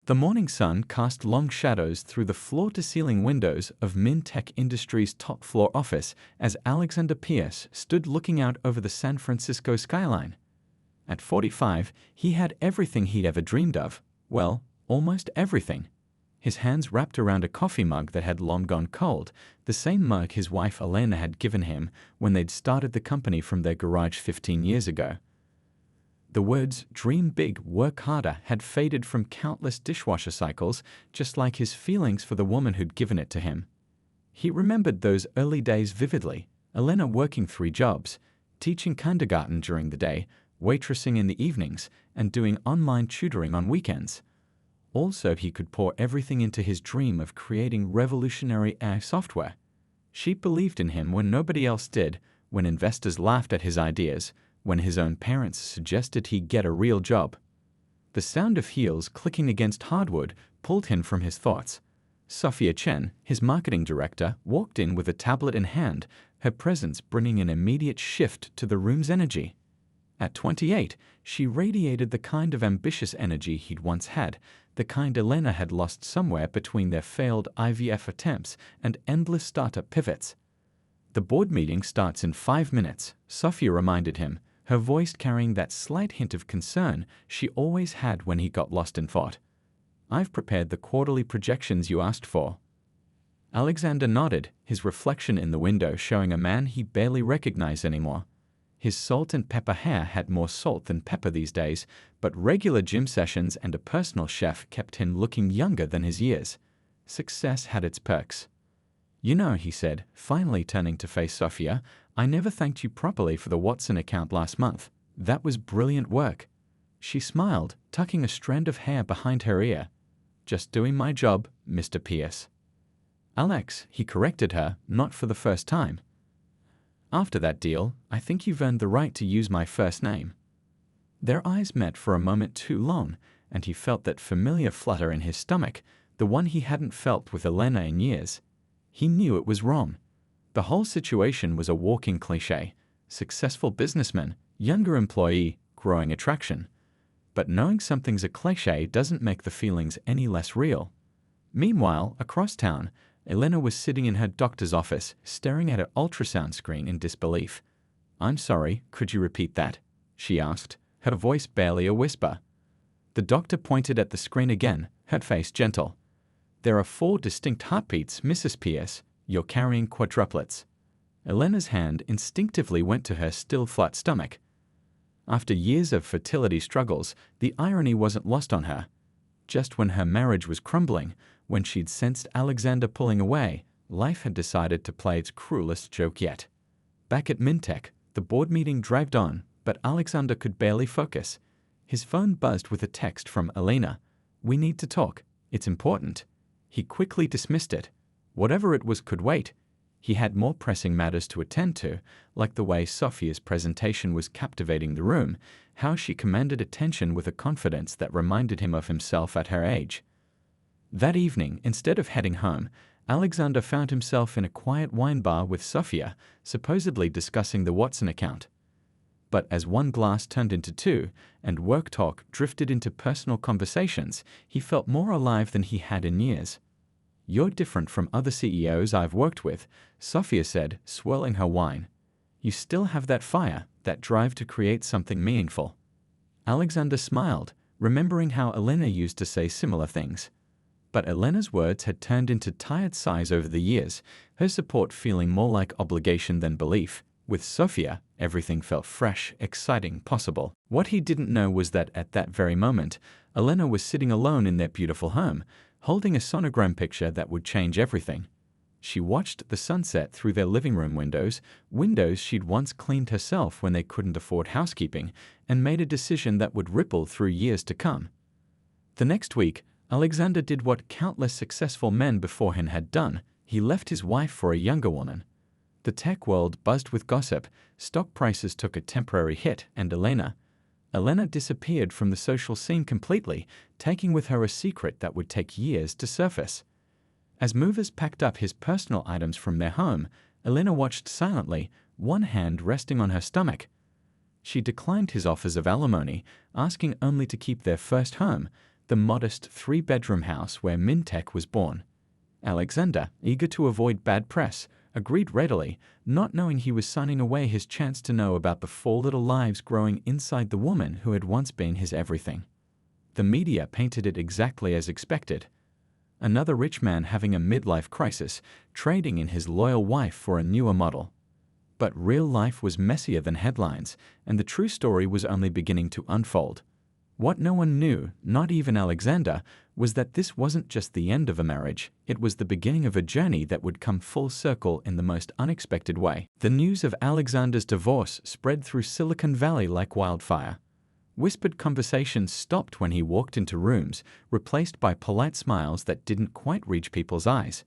The morning sun cast long shadows through the floor-to-ceiling windows of Min-Tech Industries' top-floor office as Alexander Pierce stood looking out over the San Francisco skyline. At 45, he had everything he'd ever dreamed of. Well, almost everything. His hands wrapped around a coffee mug that had long gone cold, the same mug his wife Elena had given him when they'd started the company from their garage 15 years ago. The words "dream big, work harder" had faded from countless dishwasher cycles, just like his feelings for the woman who'd given it to him. He remembered those early days vividly, Elena working 3 jobs, teaching kindergarten during the day, waitressing in the evenings, and doing online tutoring on weekends. Also, he could pour everything into his dream of creating revolutionary AI software. She believed in him when nobody else did, when investors laughed at his ideas, when his own parents suggested he get a real job. The sound of heels clicking against hardwood pulled him from his thoughts. Sophia Chen, his marketing director, walked in with a tablet in hand, her presence bringing an immediate shift to the room's energy. At 28, she radiated the kind of ambitious energy he'd once had, the kind Elena had lost somewhere between their failed IVF attempts and endless startup pivots. "The board meeting starts in 5 minutes," Sophia reminded him, her voice carrying that slight hint of concern she always had when he got lost in thought. "I've prepared the quarterly projections you asked for." Alexander nodded, his reflection in the window showing a man he barely recognized anymore. His salt and pepper hair had more salt than pepper these days, but regular gym sessions and a personal chef kept him looking younger than his years. Success had its perks. "You know," he said, finally turning to face Sophia, "I never thanked you properly for the Watson account last month. That was brilliant work." She smiled, tucking a strand of hair behind her ear. "Just doing my job, Mr. Pierce." "Alex," he corrected her, not for the first time. "After that deal, I think you've earned the right to use my first name." Their eyes met for a moment too long, and he felt that familiar flutter in his stomach, the one he hadn't felt with Elena in years. He knew it was wrong. The whole situation was a walking cliché: successful businessman, younger employee, growing attraction. But knowing something's a cliché doesn't make the feelings any less real. Meanwhile, across town, Elena was sitting in her doctor's office, staring at her ultrasound screen in disbelief. "I'm sorry, could you repeat that?" she asked, her voice barely a whisper. The doctor pointed at the screen again, her face gentle. "There are 4 distinct heartbeats, Mrs. Pierce. You're carrying quadruplets." Elena's hand instinctively went to her still flat stomach. After years of fertility struggles, the irony wasn't lost on her. Just when her marriage was crumbling, when she'd sensed Alexander pulling away, life had decided to play its cruelest joke yet. Back at Min-Tech, the board meeting dragged on, but Alexander could barely focus. His phone buzzed with a text from Elena. "We need to talk. It's important." He quickly dismissed it. Whatever it was could wait. He had more pressing matters to attend to, like the way Sophia's presentation was captivating the room, how she commanded attention with a confidence that reminded him of himself at her age. That evening, instead of heading home, Alexander found himself in a quiet wine bar with Sophia, supposedly discussing the Watson account. But as one glass turned into 2, and work talk drifted into personal conversations, he felt more alive than he had in years. "You're different from other CEOs I've worked with," Sophia said, swirling her wine. "You still have that fire, that drive to create something meaningful." Alexander smiled, remembering how Elena used to say similar things. But Elena's words had turned into tired sighs over the years, her support feeling more like obligation than belief. With Sophia, everything felt fresh, exciting, possible. What he didn't know was that at that very moment, Elena was sitting alone in their beautiful home, holding a sonogram picture that would change everything. She watched the sunset through their living room windows she'd once cleaned herself when they couldn't afford housekeeping, and made a decision that would ripple through years to come. The next week, Alexander did what countless successful men before him had done. He left his wife for a younger woman. The tech world buzzed with gossip, stock prices took a temporary hit, and Elena disappeared from the social scene completely, taking with her a secret that would take years to surface. As movers packed up his personal items from their home, Elena watched silently, one hand resting on her stomach. She declined his offers of alimony, asking only to keep their first home, the modest three-bedroom house where Mintek was born. Alexander, eager to avoid bad press, agreed readily, not knowing he was signing away his chance to know about the four little lives growing inside the woman who had once been his everything. The media painted it exactly as expected. Another rich man having a midlife crisis, trading in his loyal wife for a newer model. But real life was messier than headlines, and the true story was only beginning to unfold. What no one knew, not even Alexander, was that this wasn't just the end of a marriage, it was the beginning of a journey that would come full circle in the most unexpected way. The news of Alexander's divorce spread through Silicon Valley like wildfire. Whispered conversations stopped when he walked into rooms, replaced by polite smiles that didn't quite reach people's eyes.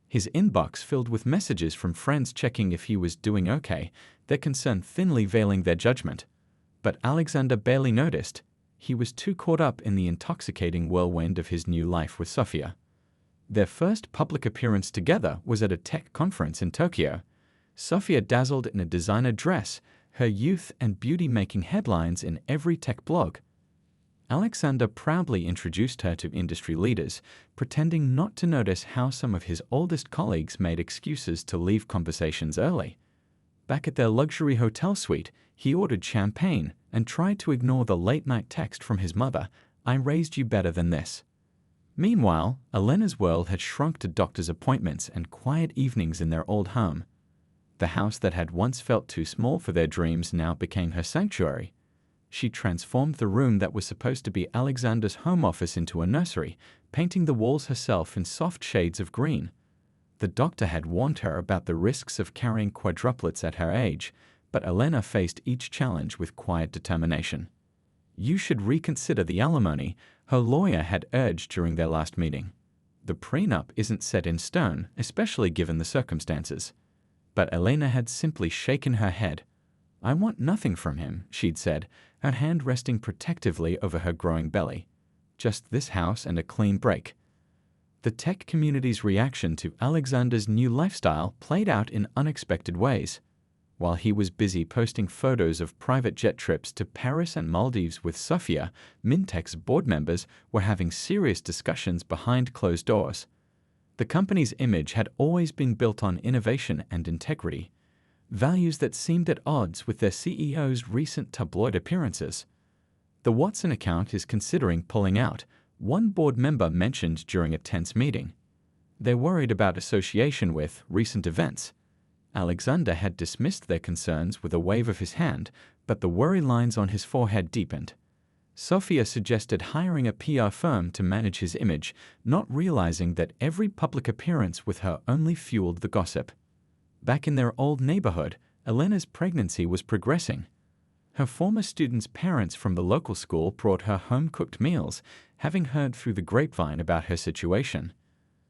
His inbox filled with messages from friends checking if he was doing okay, their concern thinly veiling their judgment. But Alexander barely noticed. He was too caught up in the intoxicating whirlwind of his new life with Sofia. Their first public appearance together was at a tech conference in Tokyo. Sofia dazzled in a designer dress, her youth and beauty making headlines in every tech blog. Alexander proudly introduced her to industry leaders, pretending not to notice how some of his oldest colleagues made excuses to leave conversations early. Back at their luxury hotel suite, he ordered champagne and tried to ignore the late-night text from his mother, "I raised you better than this." Meanwhile, Elena's world had shrunk to doctor's appointments and quiet evenings in their old home. The house that had once felt too small for their dreams now became her sanctuary. She transformed the room that was supposed to be Alexander's home office into a nursery, painting the walls herself in soft shades of green. The doctor had warned her about the risks of carrying quadruplets at her age, but Elena faced each challenge with quiet determination. "You should reconsider the alimony," her lawyer had urged during their last meeting. "The prenup isn't set in stone, especially given the circumstances." But Elena had simply shaken her head. "I want nothing from him," she'd said, her hand resting protectively over her growing belly. "Just this house and a clean break." The tech community's reaction to Alexander's new lifestyle played out in unexpected ways. While he was busy posting photos of private jet trips to Paris and Maldives with Sofia, Mintek's board members were having serious discussions behind closed doors. The company's image had always been built on innovation and integrity, values that seemed at odds with their CEO's recent tabloid appearances. "The Watson account is considering pulling out," one board member mentioned during a tense meeting. They're worried about association with recent events. Alexander had dismissed their concerns with a wave of his hand, but the worry lines on his forehead deepened. Sofia suggested hiring a PR firm to manage his image, not realizing that every public appearance with her only fueled the gossip. Back in their old neighborhood, Elena's pregnancy was progressing. Her former students' parents from the local school brought her home-cooked meals, having heard through the grapevine about her situation.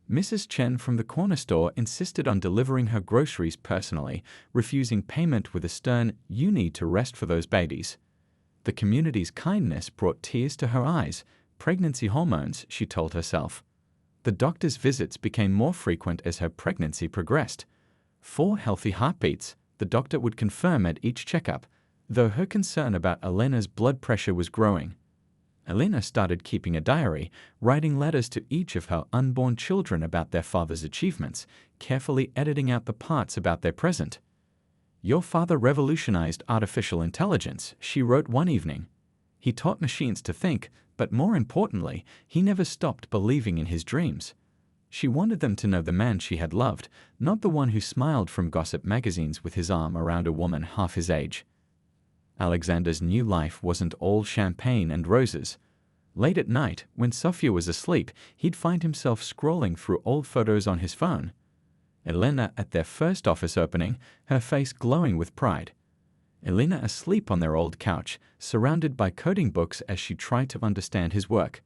Mrs. Chen from the corner store insisted on delivering her groceries personally, refusing payment with a stern, "You need to rest for those babies." The community's kindness brought tears to her eyes. Pregnancy hormones, she told herself. The doctor's visits became more frequent as her pregnancy progressed. 4 healthy heartbeats, the doctor would confirm at each checkup, though her concern about Elena's blood pressure was growing. Elena started keeping a diary, writing letters to each of her unborn children about their father's achievements, carefully editing out the parts about their present. "Your father revolutionized artificial intelligence," she wrote one evening. "He taught machines to think, but more importantly, he never stopped believing in his dreams." She wanted them to know the man she had loved, not the one who smiled from gossip magazines with his arm around a woman half his age. Alexander's new life wasn't all champagne and roses. Late at night, when Sofia was asleep, he'd find himself scrolling through old photos on his phone. Elena at their first office opening, her face glowing with pride. Elena asleep on their old couch, surrounded by coding books as she tried to understand his work.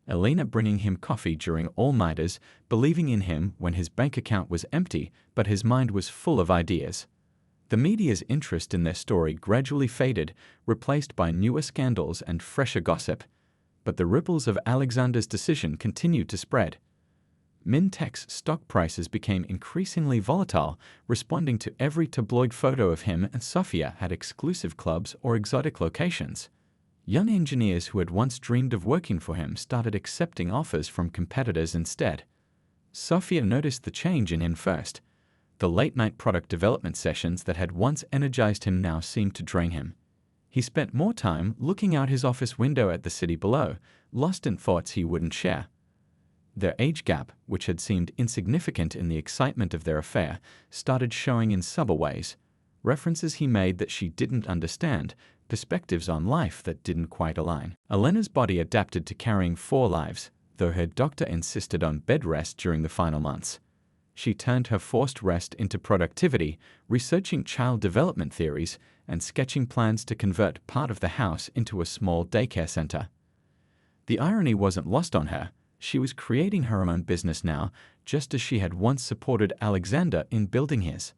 Elena bringing him coffee during all-nighters, believing in him when his bank account was empty, but his mind was full of ideas. The media's interest in their story gradually faded, replaced by newer scandals and fresher gossip. But the ripples of Alexander's decision continued to spread. Mintek's stock prices became increasingly volatile, responding to every tabloid photo of him and Sofia at exclusive clubs or exotic locations. Young engineers who had once dreamed of working for him started accepting offers from competitors instead. Sophia noticed the change in him first. The late-night product development sessions that had once energized him now seemed to drain him. He spent more time looking out his office window at the city below, lost in thoughts he wouldn't share. Their age gap, which had seemed insignificant in the excitement of their affair, started showing in subtle ways. References he made that she didn't understand, perspectives on life that didn't quite align. Elena's body adapted to carrying 4 lives, though her doctor insisted on bed rest during the final months. She turned her forced rest into productivity, researching child development theories and sketching plans to convert part of the house into a small daycare center. The irony wasn't lost on her. She was creating her own business now, just as she had once supported Alexander in building his.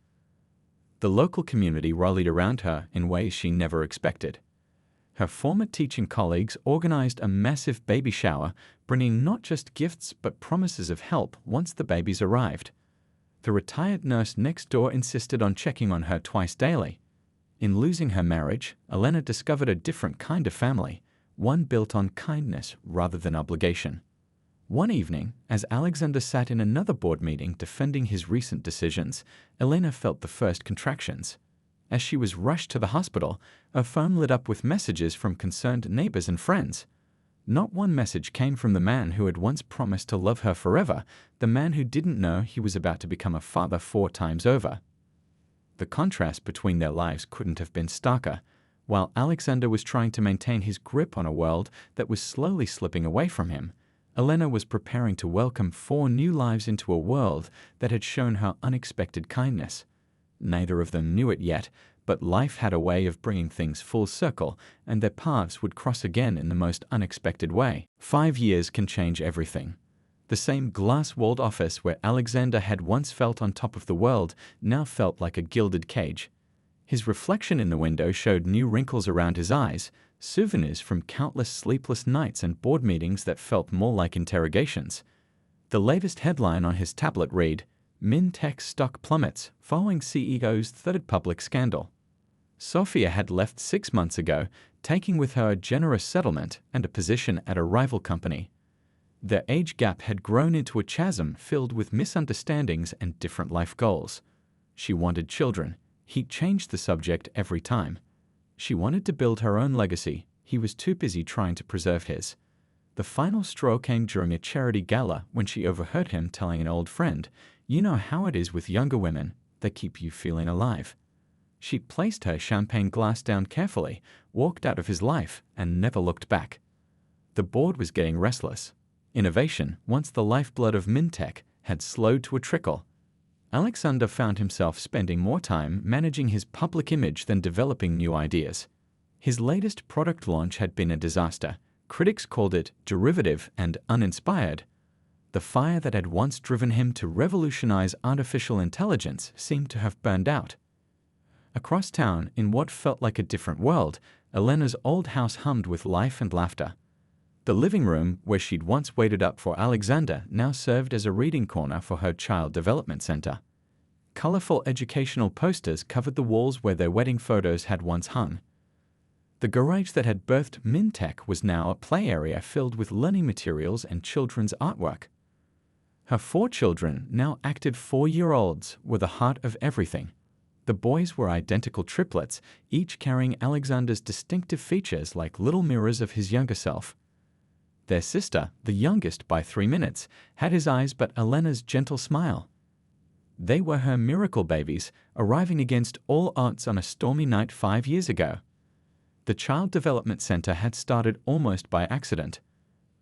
The local community rallied around her in ways she never expected. Her former teaching colleagues organized a massive baby shower, bringing not just gifts but promises of help once the babies arrived. The retired nurse next door insisted on checking on her twice daily. In losing her marriage, Elena discovered a different kind of family, one built on kindness rather than obligation. One evening, as Alexander sat in another board meeting defending his recent decisions, Elena felt the first contractions. As she was rushed to the hospital, her phone lit up with messages from concerned neighbors and friends. Not one message came from the man who had once promised to love her forever, the man who didn't know he was about to become a father 4 times over. The contrast between their lives couldn't have been starker. While Alexander was trying to maintain his grip on a world that was slowly slipping away from him, Elena was preparing to welcome 4 new lives into a world that had shown her unexpected kindness. Neither of them knew it yet, but life had a way of bringing things full circle, and their paths would cross again in the most unexpected way. 5 years can change everything. The same glass-walled office where Alexander had once felt on top of the world now felt like a gilded cage. His reflection in the window showed new wrinkles around his eyes, souvenirs from countless sleepless nights and board meetings that felt more like interrogations. The latest headline on his tablet read, "Min-Tech stock plummets following CEO's third public scandal." Sophia had left 6 months ago, taking with her a generous settlement and a position at a rival company. Their age gap had grown into a chasm filled with misunderstandings and different life goals. She wanted children. He changed the subject every time. She wanted to build her own legacy. He was too busy trying to preserve his. The final straw came during a charity gala when she overheard him telling an old friend, "You know how it is with younger women, they keep you feeling alive." She placed her champagne glass down carefully, walked out of his life, and never looked back. The board was getting restless. Innovation, once the lifeblood of Min-Tech, had slowed to a trickle. Alexander found himself spending more time managing his public image than developing new ideas. His latest product launch had been a disaster. Critics called it derivative and uninspired. The fire that had once driven him to revolutionize artificial intelligence seemed to have burned out. Across town, in what felt like a different world, Elena's old house hummed with life and laughter. The living room, where she'd once waited up for Alexander, now served as a reading corner for her child development center. Colorful educational posters covered the walls where their wedding photos had once hung. The garage that had birthed Min-Tech was now a play area filled with learning materials and children's artwork. Her 4 children, now active 4-year-olds, were the heart of everything. The boys were identical triplets, each carrying Alexander's distinctive features like little mirrors of his younger self. Their sister, the youngest by 3 minutes, had his eyes but Elena's gentle smile. They were her miracle babies, arriving against all odds on a stormy night 5 years ago. The Child Development Center had started almost by accident.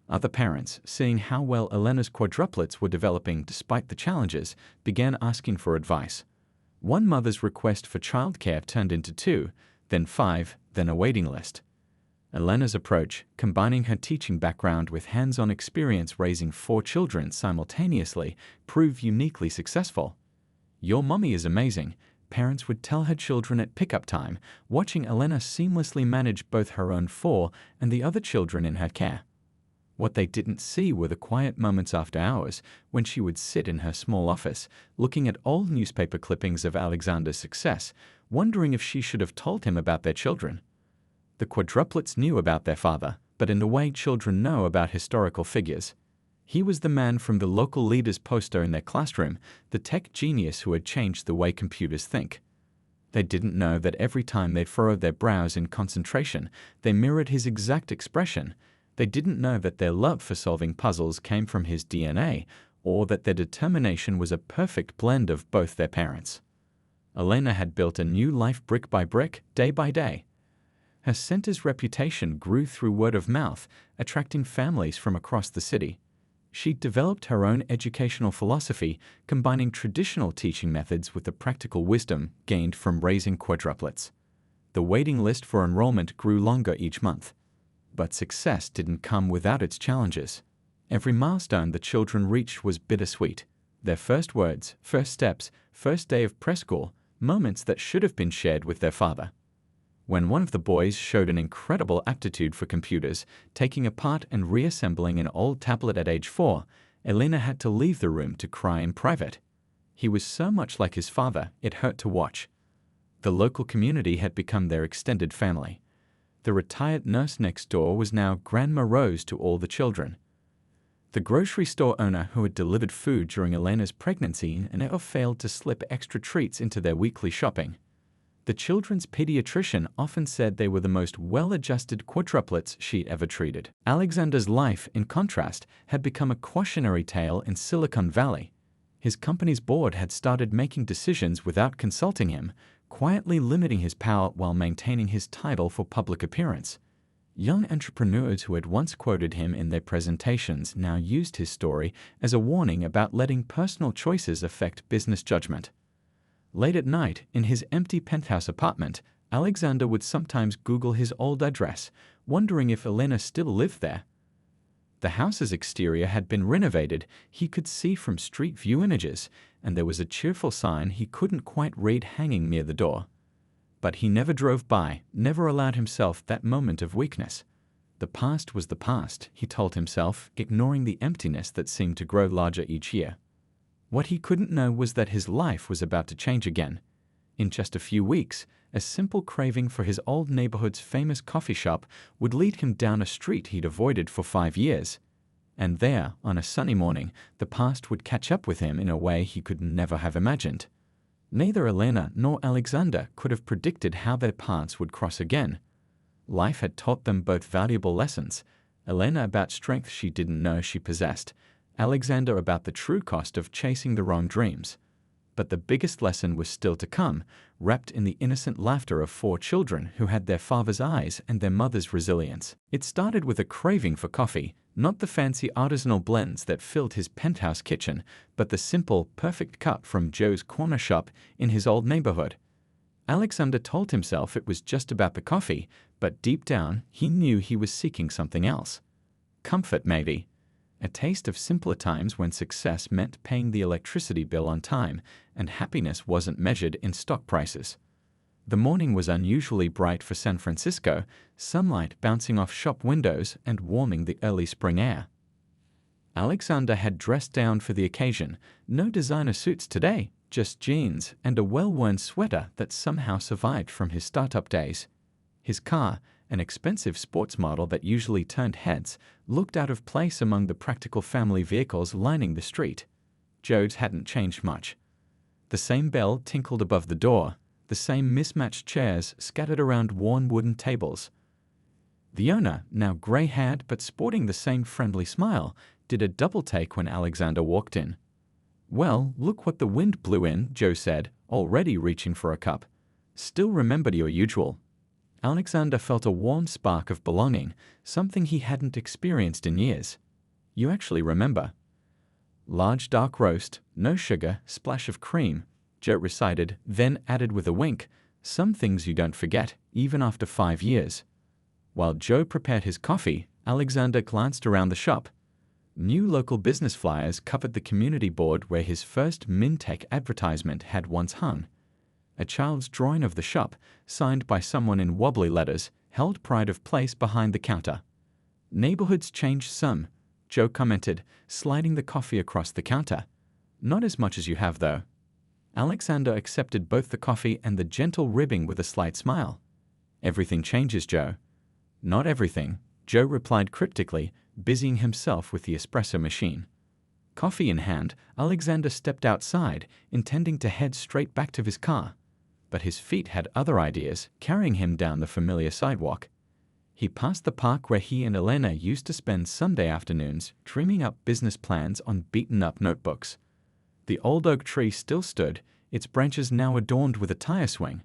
Other parents, seeing how well Elena's quadruplets were developing despite the challenges, began asking for advice. One mother's request for childcare turned into 2, then 5, then a waiting list. Elena's approach, combining her teaching background with hands-on experience raising 4 children simultaneously, proved uniquely successful. "Your mommy is amazing," parents would tell her children at pickup time, watching Elena seamlessly manage both her own 4 and the other children in her care. What they didn't see were the quiet moments after hours when she would sit in her small office, looking at old newspaper clippings of Alexander's success, wondering if she should have told him about their children. The quadruplets knew about their father, but in the way children know about historical figures. He was the man from the local leader's poster in their classroom, the tech genius who had changed the way computers think. They didn't know that every time they furrowed their brows in concentration, they mirrored his exact expression. They didn't know that their love for solving puzzles came from his DNA, or that their determination was a perfect blend of both their parents. Elena had built a new life brick by brick, day by day. Her center's reputation grew through word of mouth, attracting families from across the city. She developed her own educational philosophy, combining traditional teaching methods with the practical wisdom gained from raising quadruplets. The waiting list for enrollment grew longer each month. But success didn't come without its challenges. Every milestone the children reached was bittersweet. Their first words, first steps, first day of preschool, moments that should have been shared with their father. When one of the boys showed an incredible aptitude for computers, taking apart and reassembling an old tablet at age 4, Elena had to leave the room to cry in private. He was so much like his father, it hurt to watch. The local community had become their extended family. The retired nurse next door was now Grandma Rose to all the children. The grocery store owner who had delivered food during Elena's pregnancy never failed to slip extra treats into their weekly shopping. The children's pediatrician often said they were the most well-adjusted quadruplets she'd ever treated. Alexander's life, in contrast, had become a cautionary tale in Silicon Valley. His company's board had started making decisions without consulting him, quietly limiting his power while maintaining his title for public appearance. Young entrepreneurs who had once quoted him in their presentations now used his story as a warning about letting personal choices affect business judgment. Late at night, in his empty penthouse apartment, Alexander would sometimes Google his old address, wondering if Elena still lived there. The house's exterior had been renovated, he could see from street view images, and there was a cheerful sign he couldn't quite read hanging near the door. But he never drove by, never allowed himself that moment of weakness. The past was the past, he told himself, ignoring the emptiness that seemed to grow larger each year. What he couldn't know was that his life was about to change again. In just a few weeks, a simple craving for his old neighborhood's famous coffee shop would lead him down a street he'd avoided for 5 years. And there, on a sunny morning, the past would catch up with him in a way he could never have imagined. Neither Elena nor Alexander could have predicted how their paths would cross again. Life had taught them both valuable lessons. Elena about strength she didn't know she possessed, Alexander about the true cost of chasing the wrong dreams. But the biggest lesson was still to come, wrapped in the innocent laughter of 4 children who had their father's eyes and their mother's resilience. It started with a craving for coffee, not the fancy artisanal blends that filled his penthouse kitchen, but the simple, perfect cup from Joe's corner shop in his old neighborhood. Alexander told himself it was just about the coffee, but deep down, he knew he was seeking something else. Comfort, maybe. A taste of simpler times when success meant paying the electricity bill on time and happiness wasn't measured in stock prices. The morning was unusually bright for San Francisco, sunlight bouncing off shop windows and warming the early spring air. Alexander had dressed down for the occasion, no designer suits today, just jeans and a well-worn sweater that somehow survived from his startup days. His car, an expensive sports model that usually turned heads, looked out of place among the practical family vehicles lining the street. Joe's hadn't changed much. The same bell tinkled above the door, the same mismatched chairs scattered around worn wooden tables. The owner, now gray-haired but sporting the same friendly smile, did a double-take when Alexander walked in. "Well, look what the wind blew in," Joe said, already reaching for a cup. "Still remembered your usual." Alexander felt a warm spark of belonging, something he hadn't experienced in years. "You actually remember." "Large dark roast, no sugar, splash of cream," Joe recited, then added with a wink, "Some things you don't forget, even after 5 years." While Joe prepared his coffee, Alexander glanced around the shop. New local business flyers covered the community board where his first MinTech advertisement had once hung. A child's drawing of the shop, signed by someone in wobbly letters, held pride of place behind the counter. "Neighborhoods change some," Joe commented, sliding the coffee across the counter. "Not as much as you have, though." Alexander accepted both the coffee and the gentle ribbing with a slight smile. "Everything changes, Joe. Not everything, Joe replied cryptically, busying himself with the espresso machine. Coffee in hand, Alexander stepped outside, intending to head straight back to his car. But his feet had other ideas, carrying him down the familiar sidewalk. He passed the park where he and Elena used to spend Sunday afternoons dreaming up business plans on beaten-up notebooks. The old oak tree still stood, its branches now adorned with a tire swing.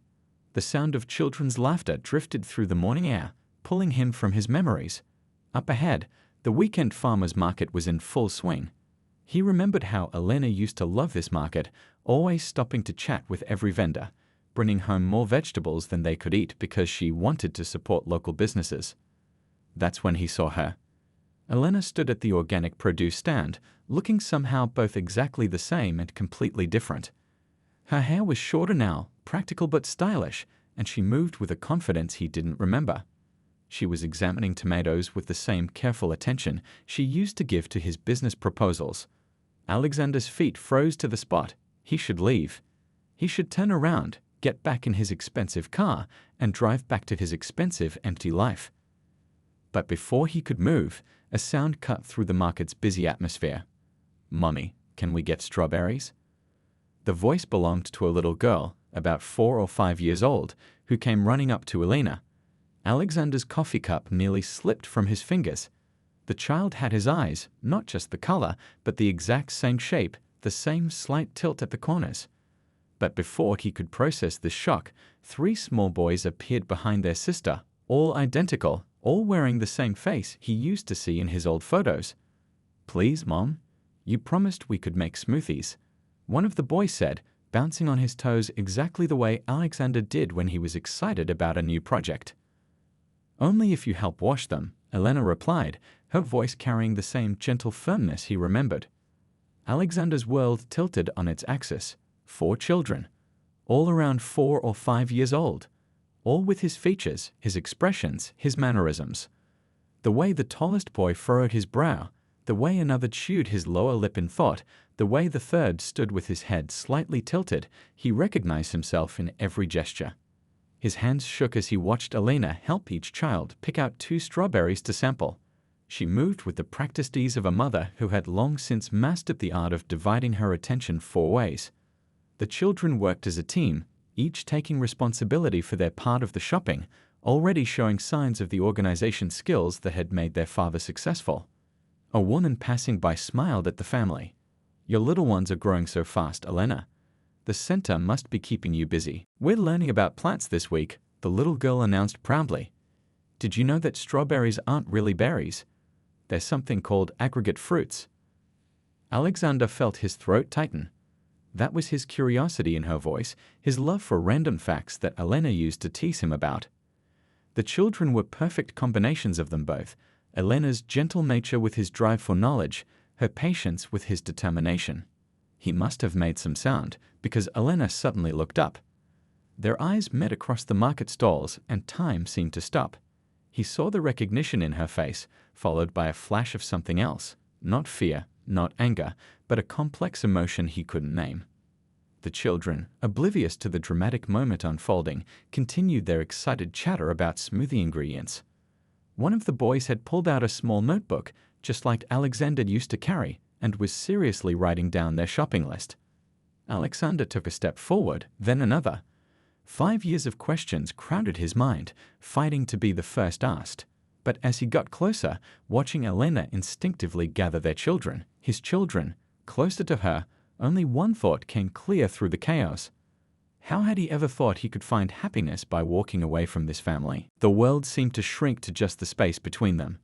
The sound of children's laughter drifted through the morning air, pulling him from his memories. Up ahead, the weekend farmers' market was in full swing. He remembered how Elena used to love this market, always stopping to chat with every vendor, bringing home more vegetables than they could eat because she wanted to support local businesses. That's when he saw her. Elena stood at the organic produce stand, looking somehow both exactly the same and completely different. Her hair was shorter now, practical but stylish, and she moved with a confidence he didn't remember. She was examining tomatoes with the same careful attention she used to give to his business proposals. Alexander's feet froze to the spot. He should leave. He should turn around, get back in his expensive car, and drive back to his expensive, empty life. But before he could move, a sound cut through the market's busy atmosphere. "Mommy, can we get strawberries?" The voice belonged to a little girl, about 4 or 5 years old, who came running up to Elena. Alexander's coffee cup nearly slipped from his fingers. The child had his eyes, not just the color, but the exact same shape, the same slight tilt at the corners. But before he could process this shock, 3 small boys appeared behind their sister, all identical, all wearing the same face he used to see in his old photos. "Please, Mom, you promised we could make smoothies," one of the boys said, bouncing on his toes exactly the way Alexander did when he was excited about a new project. "Only if you help wash them," Elena replied, her voice carrying the same gentle firmness he remembered. Alexander's world tilted on its axis. 4 children, all around 4 or 5 years old, all with his features, his expressions, his mannerisms. The way the tallest boy furrowed his brow, the way another chewed his lower lip in thought, the way the third stood with his head slightly tilted, he recognized himself in every gesture. His hands shook as he watched Elena help each child pick out 2 strawberries to sample. She moved with the practiced ease of a mother who had long since mastered the art of dividing her attention 4 ways. The children worked as a team, each taking responsibility for their part of the shopping, already showing signs of the organization skills that had made their father successful. A woman passing by smiled at the family. "Your little ones are growing so fast, Elena. The center must be keeping you busy." "We're learning about plants this week," the little girl announced proudly. "Did you know that strawberries aren't really berries? They're something called aggregate fruits." Alexander felt his throat tighten. That was his curiosity in her voice, his love for random facts that Elena used to tease him about. The children were perfect combinations of them both, Elena's gentle nature with his drive for knowledge, her patience with his determination. He must have made some sound, because Elena suddenly looked up. Their eyes met across the market stalls, and time seemed to stop. He saw the recognition in her face, followed by a flash of something else, not fear, not anger, but a complex emotion he couldn't name. The children, oblivious to the dramatic moment unfolding, continued their excited chatter about smoothie ingredients. One of the boys had pulled out a small notebook, just like Alexander used to carry, and was seriously writing down their shopping list. Alexander took a step forward, then another. 5 years of questions crowded his mind, fighting to be the first asked. But as he got closer, watching Elena instinctively gather their children, his children, closer to her, only one thought came clear through the chaos. How had he ever thought he could find happiness by walking away from this family? The world seemed to shrink to just the space between them.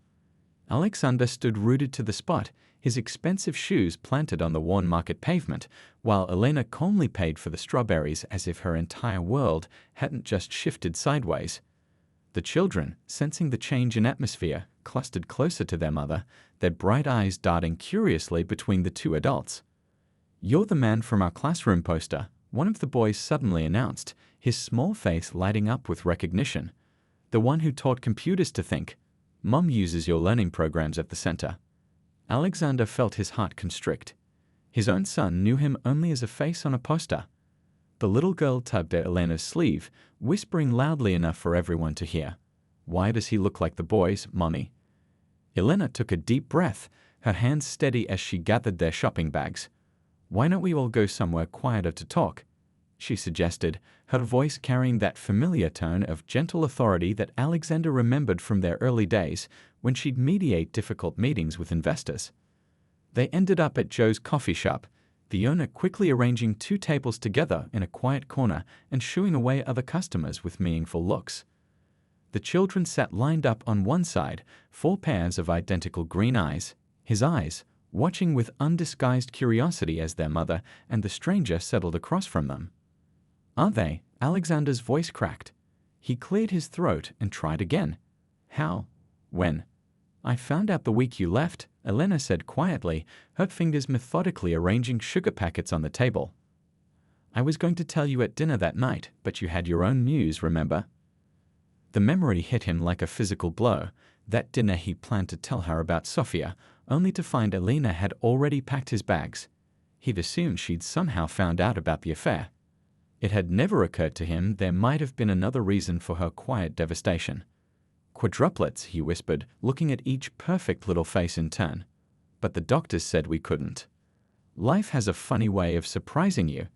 Alexander stood rooted to the spot, his expensive shoes planted on the worn market pavement, while Elena calmly paid for the strawberries as if her entire world hadn't just shifted sideways. The children, sensing the change in atmosphere, clustered closer to their mother, their bright eyes darting curiously between the 2 adults. "You're the man from our classroom poster," one of the boys suddenly announced, his small face lighting up with recognition. "The one who taught computers to think. Mom uses your learning programs at the center." Alexander felt his heart constrict. His own son knew him only as a face on a poster. The little girl tugged at Elena's sleeve, whispering loudly enough for everyone to hear. Why does he look like the boys, Mommy? Elena took a deep breath, her hands steady as she gathered their shopping bags. Why don't we all go somewhere quieter to talk? She suggested, her voice carrying that familiar tone of gentle authority that Alexander remembered from their early days when she'd mediate difficult meetings with investors. They ended up at Joe's coffee shop, the owner quickly arranging 2 tables together in a quiet corner and shooing away other customers with meaningful looks. The children sat lined up on one side, 4 pairs of identical green eyes, his eyes, watching with undisguised curiosity as their mother and the stranger settled across from them. Are they? Alexander's voice cracked. He cleared his throat and tried again. How? When? I found out the week you left, Elena said quietly, her fingers methodically arranging sugar packets on the table. I was going to tell you at dinner that night, but you had your own news, remember? The memory hit him like a physical blow. That dinner he planned to tell her about Sofia, only to find Elena had already packed his bags. He'd assumed she'd somehow found out about the affair. It had never occurred to him there might have been another reason for her quiet devastation. Quadruplets, he whispered, looking at each perfect little face in turn. But the doctors said we couldn't. Life has a funny way of surprising you,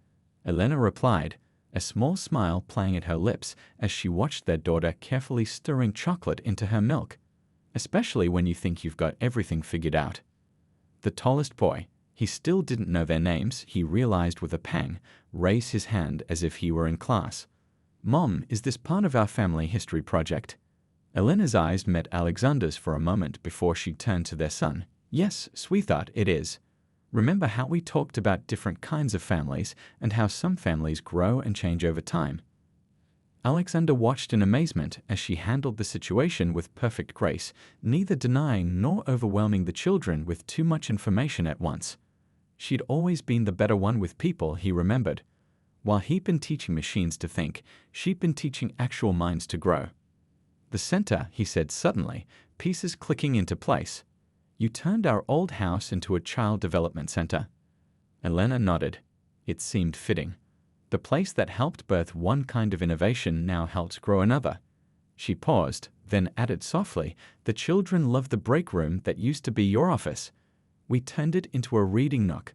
Elena replied, a small smile playing at her lips as she watched their daughter carefully stirring chocolate into her milk. Especially when you think you've got everything figured out. The tallest boy, he still didn't know their names, he realized with a pang, raised his hand as if he were in class. Mom, is this part of our family history project? Elena's eyes met Alexander's for a moment before she turned to their son. Yes, sweetheart, it is. Remember how we talked about different kinds of families and how some families grow and change over time? Alexander watched in amazement as she handled the situation with perfect grace, neither denying nor overwhelming the children with too much information at once. She'd always been the better one with people, he remembered. While he'd been teaching machines to think, she'd been teaching actual minds to grow. The center, he said suddenly, pieces clicking into place. You turned our old house into a child development center. Elena nodded. It seemed fitting. The place that helped birth one kind of innovation now helps grow another. She paused, then added softly, the children love the break room that used to be your office. We turned it into a reading nook.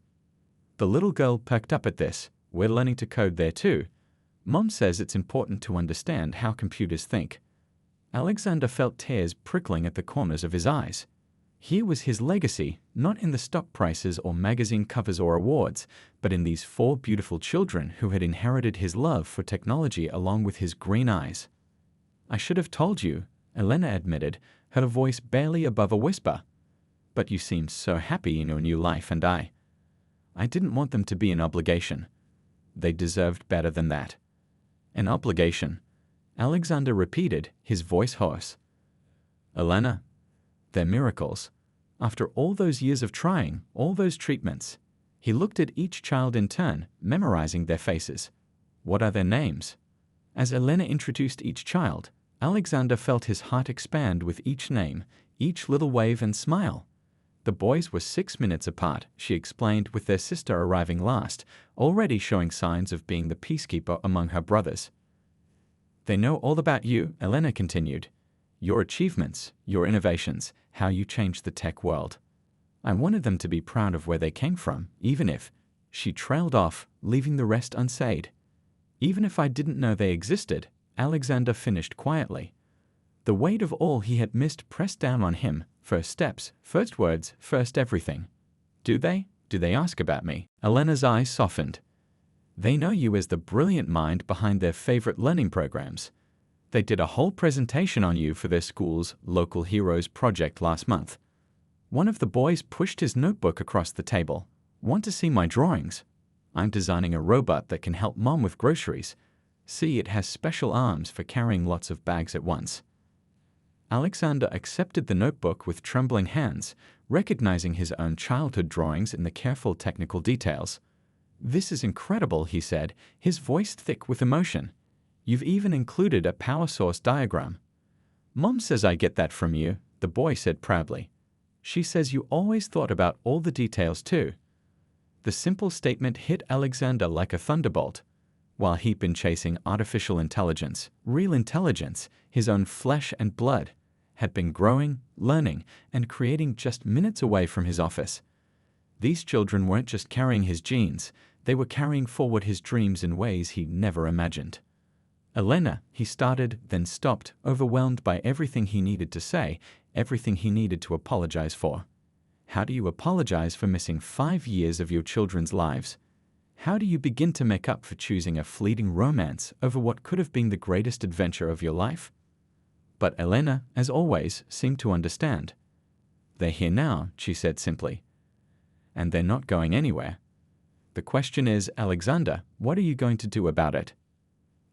The little girl perked up at this. We're learning to code there too. Mom says it's important to understand how computers think. Alexander felt tears prickling at the corners of his eyes. Here was his legacy, not in the stock prices or magazine covers or awards, but in these 4 beautiful children who had inherited his love for technology along with his green eyes. I should have told you, Elena admitted, her voice barely above a whisper. But you seemed so happy in your new life and I didn't want them to be an obligation. They deserved better than that. An obligation, Alexander repeated, his voice hoarse. Elena, they're miracles. After all those years of trying, all those treatments, he looked at each child in turn, memorizing their faces. What are their names? As Elena introduced each child, Alexander felt his heart expand with each name, each little wave and smile. The boys were 6 minutes apart, she explained, with their sister arriving last, already showing signs of being the peacekeeper among her brothers. They know all about you, Elena continued. Your achievements, your innovations, how you changed the tech world. I wanted them to be proud of where they came from, even if, she trailed off, leaving the rest unsaid. Even if I didn't know they existed, Alexander finished quietly. The weight of all he had missed pressed down on him, first steps, first words, first everything. Do they? Do they ask about me? Elena's eyes softened. They know you as the brilliant mind behind their favorite learning programs. They did a whole presentation on you for their school's Local Heroes project last month. One of the boys pushed his notebook across the table. Want to see my drawings? I'm designing a robot that can help Mom with groceries. See, it has special arms for carrying lots of bags at once. Alexander accepted the notebook with trembling hands, recognizing his own childhood drawings in the careful technical details. This is incredible, he said, his voice thick with emotion. You've even included a power source diagram. Mom says I get that from you, the boy said proudly. She says you always thought about all the details too. The simple statement hit Alexander like a thunderbolt. while he'd been chasing artificial intelligence, real intelligence, his own flesh and blood, had been growing, learning, and creating just minutes away from his office. These children weren't just carrying his genes, they were carrying forward his dreams in ways he never imagined. Elena, he started, then stopped, overwhelmed by everything he needed to say, everything he needed to apologize for. How do you apologize for missing 5 years of your children's lives? How do you begin to make up for choosing a fleeting romance over what could have been the greatest adventure of your life? But Elena, as always, seemed to understand. "They're here now," she said simply. "And they're not going anywhere. The question is, Alexander, what are you going to do about it?"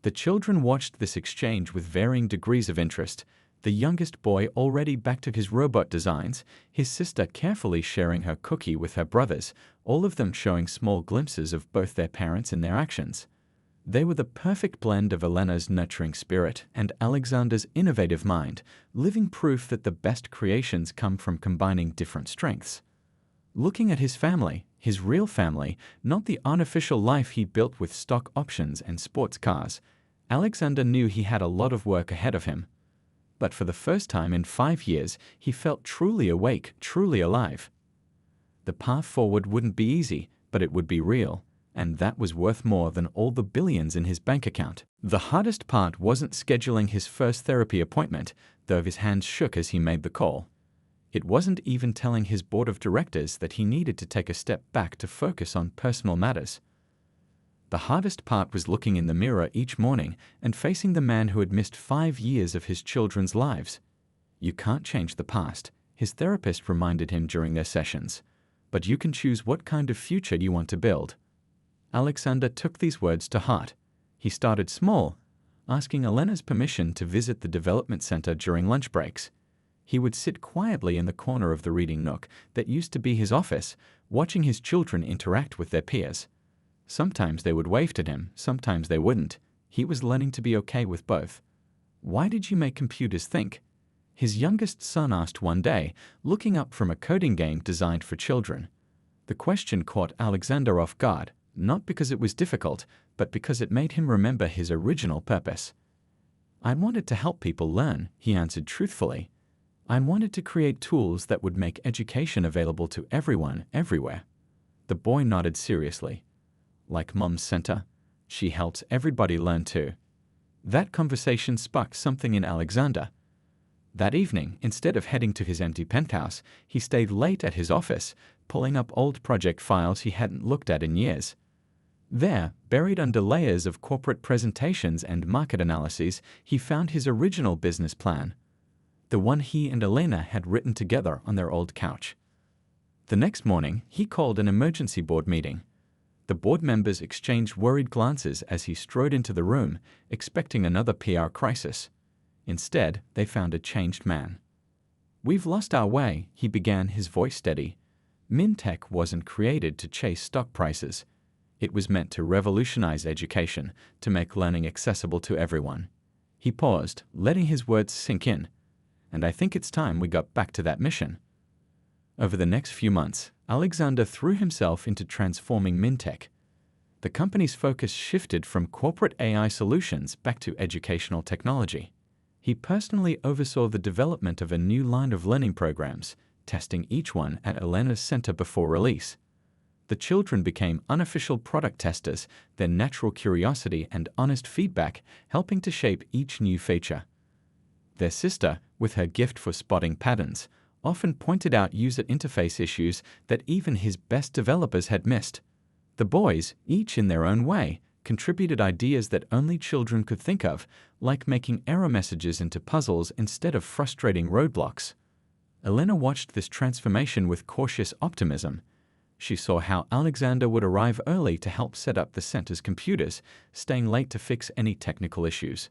The children watched this exchange with varying degrees of interest. The youngest boy already back to his robot designs, his sister carefully sharing her cookie with her brothers, all of them showing small glimpses of both their parents in their actions. They were the perfect blend of Elena's nurturing spirit and Alexander's innovative mind, living proof that the best creations come from combining different strengths. Looking at his family, his real family, not the artificial life he built with stock options and sports cars, Alexander knew he had a lot of work ahead of him. But for the first time in 5 years, he felt truly awake, truly alive. The path forward wouldn't be easy, but it would be real, and that was worth more than all the billions in his bank account. The hardest part wasn't scheduling his first therapy appointment, though his hands shook as he made the call. It wasn't even telling his board of directors that he needed to take a step back to focus on personal matters. The hardest part was looking in the mirror each morning and facing the man who had missed 5 years of his children's lives. "You can't change the past," his therapist reminded him during their sessions, "but you can choose what kind of future you want to build." Alexander took these words to heart. He started small, asking Elena's permission to visit the development center during lunch breaks. He would sit quietly in the corner of the reading nook that used to be his office, watching his children interact with their peers. Sometimes they would wave to him, sometimes they wouldn't. He was learning to be okay with both. "Why did you make computers think?" his youngest son asked one day, looking up from a coding game designed for children. The question caught Alexander off guard, not because it was difficult, but because it made him remember his original purpose. "I wanted to help people learn," he answered truthfully. "I wanted to create tools that would make education available to everyone, everywhere." The boy nodded seriously. "Like Mom's center? She helps everybody learn too." That conversation sparked something in Alexander. That evening, instead of heading to his empty penthouse, he stayed late at his office, pulling up old project files he hadn't looked at in years. There, buried under layers of corporate presentations and market analyses, he found his original business plan, the one he and Elena had written together on their old couch. The next morning, he called an emergency board meeting. The board members exchanged worried glances as he strode into the room, expecting another PR crisis. Instead, they found a changed man. "We've lost our way," he began, his voice steady. "MinTech wasn't created to chase stock prices. It was meant to revolutionize education, to make learning accessible to everyone." He paused, letting his words sink in. "And I think it's time we got back to that mission." Over the next few months, Alexander threw himself into transforming MinTech. The company's focus shifted from corporate AI solutions back to educational technology. He personally oversaw the development of a new line of learning programs, testing each one at Elena's center before release. The children became unofficial product testers, their natural curiosity and honest feedback helping to shape each new feature. Their sister, with her gift for spotting patterns, often pointed out user interface issues that even his best developers had missed. The boys, each in their own way, contributed ideas that only children could think of, like making error messages into puzzles instead of frustrating roadblocks. Elena watched this transformation with cautious optimism. She saw how Alexander would arrive early to help set up the center's computers, staying late to fix any technical issues.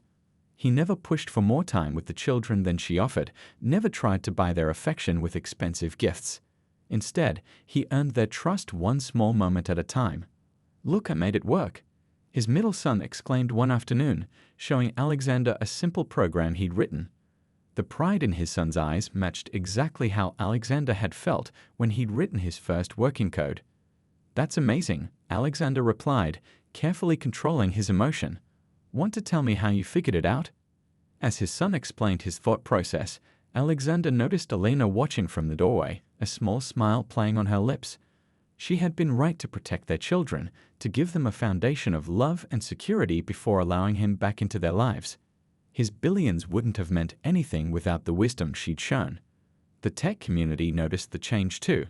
He never pushed for more time with the children than she offered, never tried to buy their affection with expensive gifts. Instead, he earned their trust one small moment at a time. "Look, I made it work," his middle son exclaimed one afternoon, showing Alexander a simple program he'd written. The pride in his son's eyes matched exactly how Alexander had felt when he'd written his first working code. "That's amazing," Alexander replied, carefully controlling his emotion. "Want to tell me how you figured it out?" As his son explained his thought process, Alexander noticed Elena watching from the doorway, a small smile playing on her lips. She had been right to protect their children, to give them a foundation of love and security before allowing him back into their lives. His billions wouldn't have meant anything without the wisdom she'd shown. The tech community noticed the change too.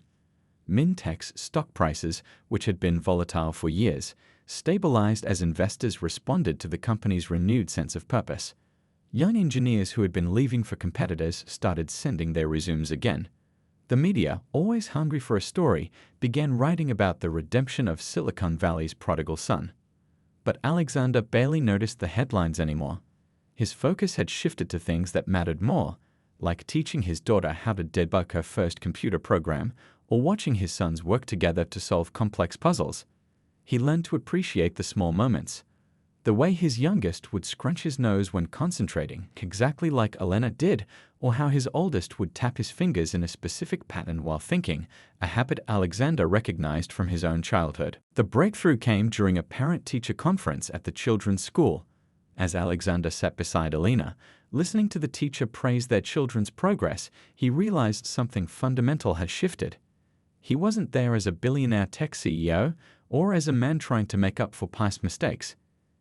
Mintech's stock prices, which had been volatile for years, stabilized as investors responded to the company's renewed sense of purpose. Young engineers who had been leaving for competitors started sending their resumes again. The media, always hungry for a story, began writing about the redemption of Silicon Valley's prodigal son. But Alexander barely noticed the headlines anymore. His focus had shifted to things that mattered more, like teaching his daughter how to debug her first computer program or watching his sons work together to solve complex puzzles. He learned to appreciate the small moments. The way his youngest would scrunch his nose when concentrating, exactly like Elena did, or how his oldest would tap his fingers in a specific pattern while thinking, a habit Alexander recognized from his own childhood. The breakthrough came during a parent-teacher conference at the children's school. As Alexander sat beside Elena, listening to the teacher praise their children's progress, he realized something fundamental had shifted. He wasn't there as a billionaire tech CEO or as a man trying to make up for past mistakes.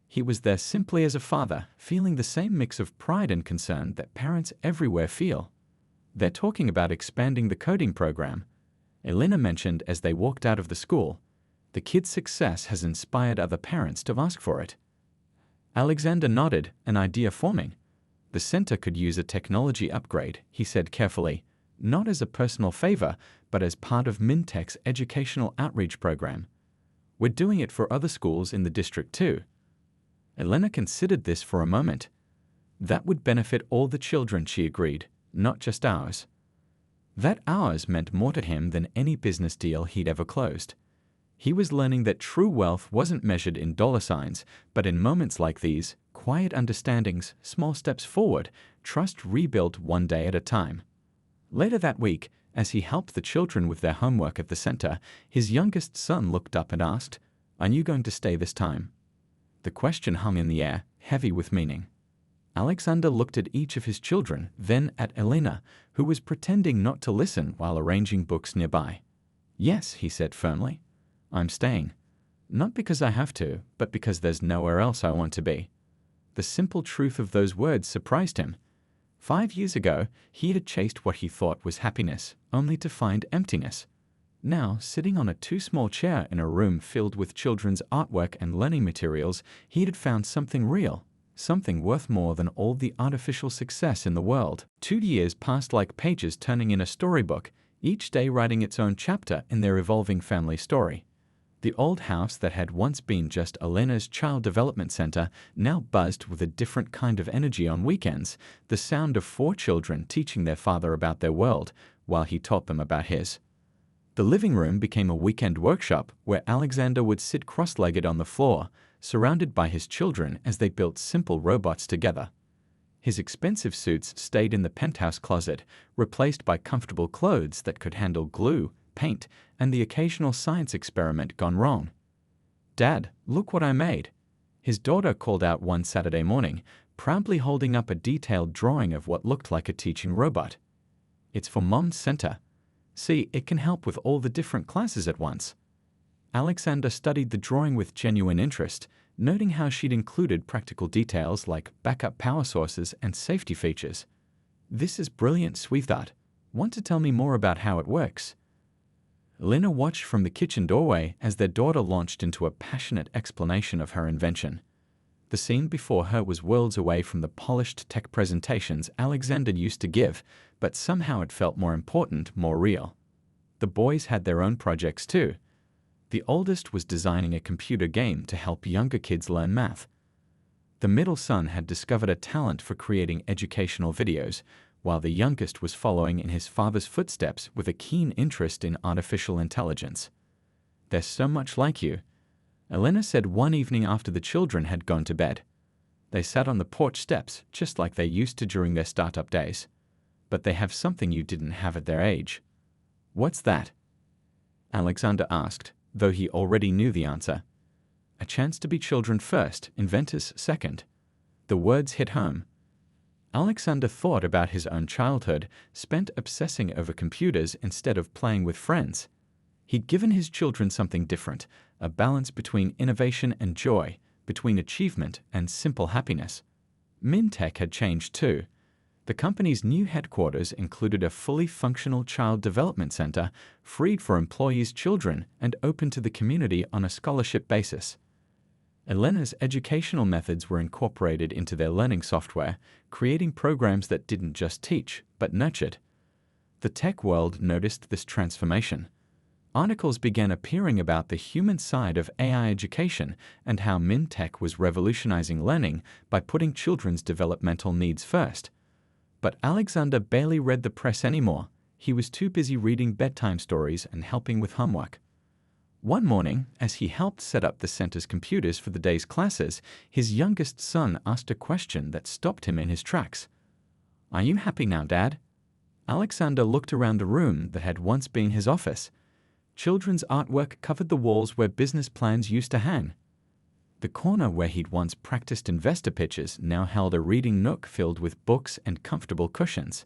He was there simply as a father, feeling the same mix of pride and concern that parents everywhere feel. "They're talking about expanding the coding program," Elena mentioned as they walked out of the school. "The kid's success has inspired other parents to ask for it." Alexander nodded, an idea forming. "The center could use a technology upgrade," he said carefully, "not as a personal favor, but as part of Mintech's educational outreach program. We're doing it for other schools in the district too." Elena considered this for a moment. "That would benefit all the children," she agreed, "not just ours." That ours meant more to him than any business deal he'd ever closed. He was learning that true wealth wasn't measured in dollar signs, but in moments like these, quiet understandings, small steps forward, trust rebuilt one day at a time. Later that week, as he helped the children with their homework at the center, his youngest son looked up and asked, "Are you going to stay this time?" The question hung in the air, heavy with meaning. Alexander looked at each of his children, then at Elena, who was pretending not to listen while arranging books nearby. "Yes," he said firmly. "I'm staying. Not because I have to, but because there's nowhere else I want to be." The simple truth of those words surprised him. 5 years ago, he had chased what he thought was happiness, only to find emptiness. Now, sitting on a too small chair in a room filled with children's artwork and learning materials, he had found something real, something worth more than all the artificial success in the world. 2 years passed like pages turning in a storybook, each day writing its own chapter in their evolving family story. The old house that had once been just Elena's child development center now buzzed with a different kind of energy on weekends, the sound of 4 children teaching their father about their world while he taught them about his. The living room became a weekend workshop where Alexander would sit cross-legged on the floor, surrounded by his children as they built simple robots together. His expensive suits stayed in the penthouse closet, replaced by comfortable clothes that could handle glue, paint, and the occasional science experiment gone wrong. "Dad, look what I made," his daughter called out one Saturday morning, proudly holding up a detailed drawing of what looked like a teaching robot. "It's for Mom's center. See, it can help with all the different classes at once." Alexander studied the drawing with genuine interest, noting how she'd included practical details like backup power sources and safety features. "This is brilliant, sweetheart. Want to tell me more about how it works?" Lena watched from the kitchen doorway as their daughter launched into a passionate explanation of her invention. The scene before her was worlds away from the polished tech presentations Alexander used to give, but somehow it felt more important, more real. The boys had their own projects too. The oldest was designing a computer game to help younger kids learn math. The middle son had discovered a talent for creating educational videos, while the youngest was following in his father's footsteps with a keen interest in artificial intelligence. "They're so much like you," Elena said one evening after the children had gone to bed. "They sat on the porch steps, just like they used to during their startup days. But they have something you didn't have at their age." "What's that?" Alexander asked, though he already knew the answer. a chance to be children first, inventors second. The words hit home. Alexander thought about his own childhood, spent obsessing over computers instead of playing with friends. He'd given his children something different, a balance between innovation and joy, between achievement and simple happiness. MinTech had changed too. The company's new headquarters included a fully functional child development center, freed for employees' children and open to the community on a scholarship basis. Elena's educational methods were incorporated into their learning software, creating programs that didn't just teach, but nurtured. The tech world noticed this transformation. Articles began appearing about the human side of AI education and how MinTech was revolutionizing learning by putting children's developmental needs first. But Alexander barely read the press anymore. He was too busy reading bedtime stories and helping with homework. One morning, as he helped set up the center's computers for the day's classes, his youngest son asked a question that stopped him in his tracks. "Are you happy now, Dad?" Alexander looked around the room that had once been his office. Children's artwork covered the walls where business plans used to hang. The corner where he'd once practiced investor pitches now held a reading nook filled with books and comfortable cushions.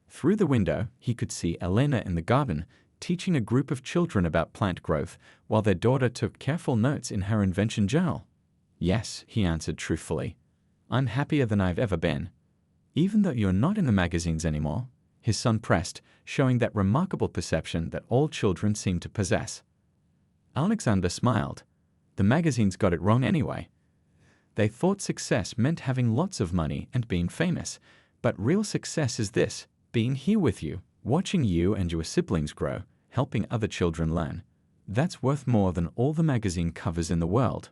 Through the window, he could see Elena in the garden, teaching a group of children about plant growth, while their daughter took careful notes in her invention journal. "Yes," he answered truthfully. "I'm happier than I've ever been." "Even though you're not in the magazines anymore," his son pressed, showing that remarkable perception that all children seem to possess. Alexander smiled. The magazines got it wrong anyway. They thought success meant having lots of money and being famous, but real success is this: being here with you, watching you and your siblings grow, helping other children learn. That's worth more than all the magazine covers in the world.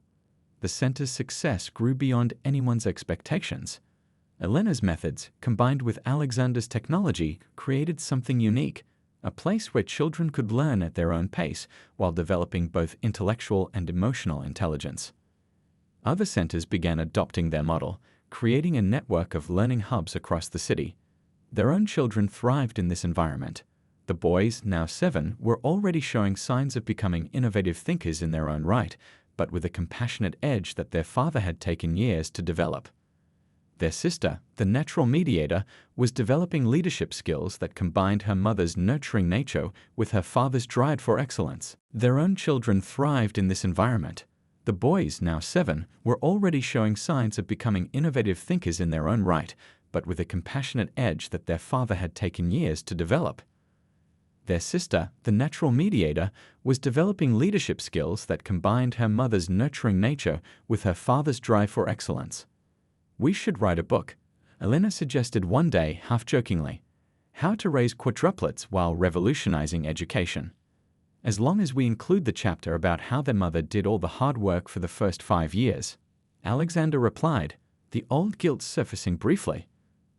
The center's success grew beyond anyone's expectations. Elena's methods, combined with Alexander's technology, created something unique, a place where children could learn at their own pace while developing both intellectual and emotional intelligence. Other centers began adopting their model, creating a network of learning hubs across the city. Their own children thrived in this environment. The boys, now 7, were already showing signs of becoming innovative thinkers in their own right, but with a compassionate edge that their father had taken years to develop. Their sister, the natural mediator, was developing leadership skills that combined her mother's nurturing nature with her father's drive for excellence. Their own children thrived in this environment. The boys, now 7, were already showing signs of becoming innovative thinkers in their own right, but with a compassionate edge that their father had taken years to develop. Their sister, the natural mediator, was developing leadership skills that combined her mother's nurturing nature with her father's drive for excellence. "We should write a book," Elena suggested one day, half-jokingly. "How to raise quadruplets while revolutionizing education." "As long as we include the chapter about how their mother did all the hard work for the first 5 years," Alexander replied, the old guilt surfacing briefly.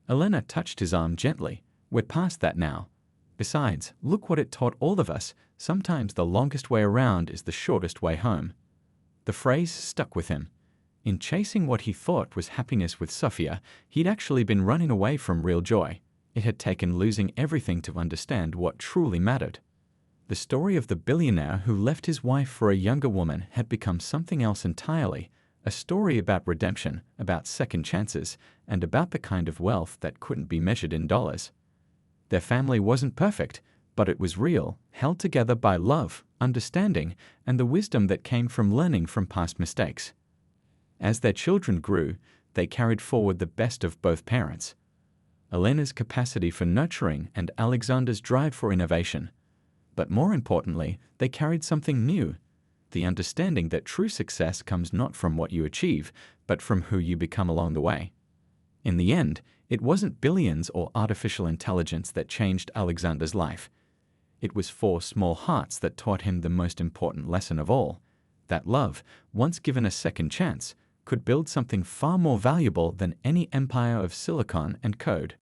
Elena touched his arm gently. "We're past that now. Besides, look what it taught all of us. Sometimes the longest way around is the shortest way home." The phrase stuck with him. In chasing what he thought was happiness with Sophia, he'd actually been running away from real joy. It had taken losing everything to understand what truly mattered. The story of the billionaire who left his wife for a younger woman had become something else entirely, a story about redemption, about second chances, and about the kind of wealth that couldn't be measured in dollars. Their family wasn't perfect, but it was real, held together by love, understanding, and the wisdom that came from learning from past mistakes. As their children grew, they carried forward the best of both parents. Elena's capacity for nurturing and Alexander's drive for innovation. But more importantly, they carried something new, the understanding that true success comes not from what you achieve, but from who you become along the way. In the end, it wasn't billions or artificial intelligence that changed Alexander's life. It was 4 small hearts that taught him the most important lesson of all, that love, once given a second chance, could build something far more valuable than any empire of silicon and code.